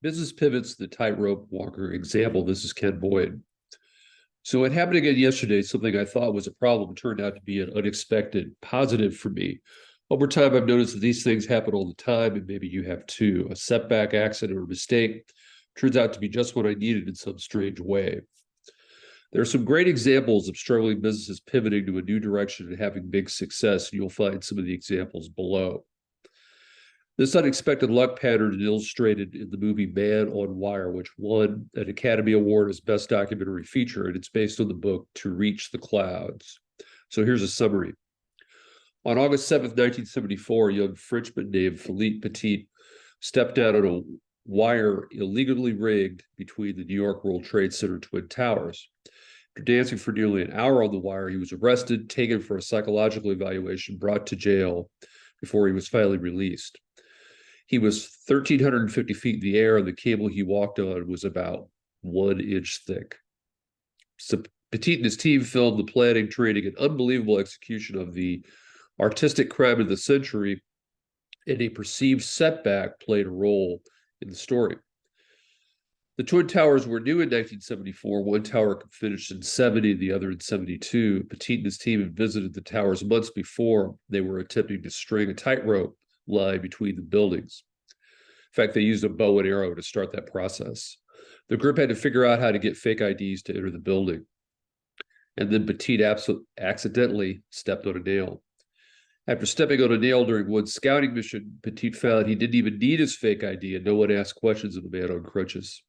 Business pivots, the tightrope walker example. This is Ken Boyd. So it happened again yesterday. Something I thought was a problem turned out to be an unexpected positive for me. Over time, I've noticed that these things happen all the time, and maybe you have too. A setback, accident, or mistake turns out to be just what I needed in some strange way. There are some great examples of struggling businesses pivoting to a new direction and having big success, and you'll find some of the examples below. This unexpected luck pattern is illustrated in the movie Man on Wire, which won an Academy Award as Best Documentary Feature, and it's based on the book To Reach the Clouds. So here's a summary. On August 7th, 1974, a young Frenchman named Philippe Petit stepped out on a wire illegally rigged between the New York World Trade Center Twin Towers. After dancing for nearly an hour on the wire, he was arrested, taken for a psychological evaluation, brought to jail before he was finally released. He was 1,350 feet in the air, and the cable he walked on was about 1 inch thick. So Petit and his team filmed the planning, training, and unbelievable execution of the artistic crime of the century, and a perceived setback played a role in the story. The Twin Towers were new in 1974. One tower finished in 70, the other in 72. Petit and his team had visited the towers months before. They were attempting to string a tightrope line between the buildings. In fact, they used a bow and arrow to start that process. The group had to figure out how to get fake IDs to enter the building. And then Petit accidentally stepped on a nail. After stepping on a nail during one scouting mission, Petit found he didn't even need his fake ID, and no one asked questions of the man on crutches.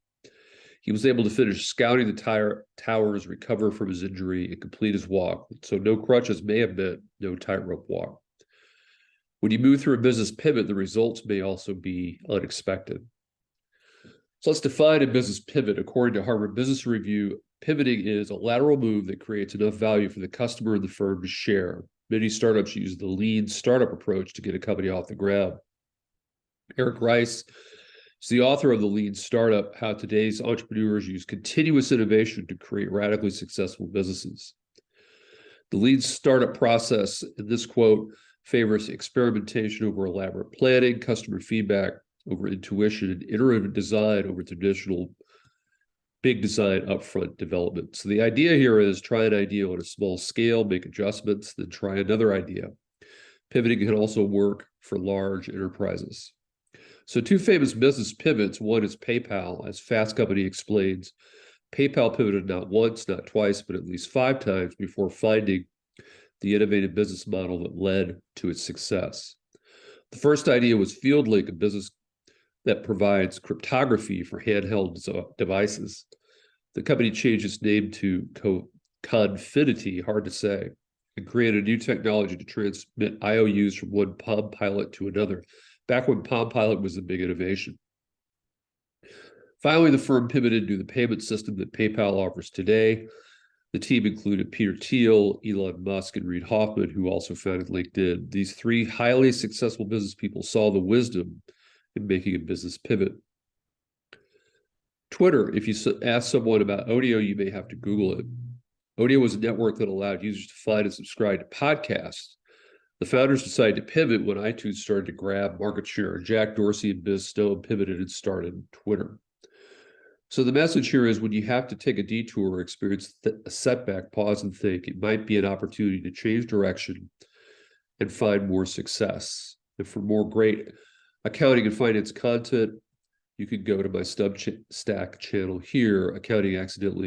He was able to finish scouting the towers, recover from his injury, and complete his walk. So no crutches may have meant no tightrope walk. When you move through a business pivot, the results may also be unexpected. So let's define a business pivot. According to Harvard Business Review, pivoting is a lateral move that creates enough value for the customer and the firm to share. Many startups use the lean startup approach to get a company off the ground. Eric Rice is the author of The Lean Startup, How Today's Entrepreneurs Use Continuous Innovation to Create Radically Successful Businesses. The lean startup process, in this quote, favors experimentation over elaborate planning, customer feedback over intuition, and iterative design over traditional big design upfront development. So the idea here is try an idea on a small scale, make adjustments, then try another idea. Pivoting can also work for large enterprises. So two famous business pivots. One is PayPal. As Fast Company explains, PayPal pivoted not once, not twice, but at least 5 times before finding the innovative business model that led to its success. The first idea was FieldLink, a business that provides cryptography for handheld devices. The company changed its name to Confinity, hard to say, and created a new technology to transmit IOUs from one Palm Pilot to another, back when Palm Pilot was the big innovation. Finally, the firm pivoted to the payment system that PayPal offers today. The team included Peter Thiel, Elon Musk, and Reid Hoffman, who also founded LinkedIn. These 3 highly successful business people saw the wisdom in making a business pivot. Twitter, if you ask someone about Audio, you may have to Google it. Audio was a network that allowed users to find and subscribe to podcasts. The founders decided to pivot when iTunes started to grab market share. Jack Dorsey and Biz Stone pivoted and started Twitter. So the message here is when you have to take a detour or experience a setback, pause and think. It might be an opportunity to change direction and find more success. And for more great accounting and finance content, you can go to my Substack channel here, Accounting Accidentally.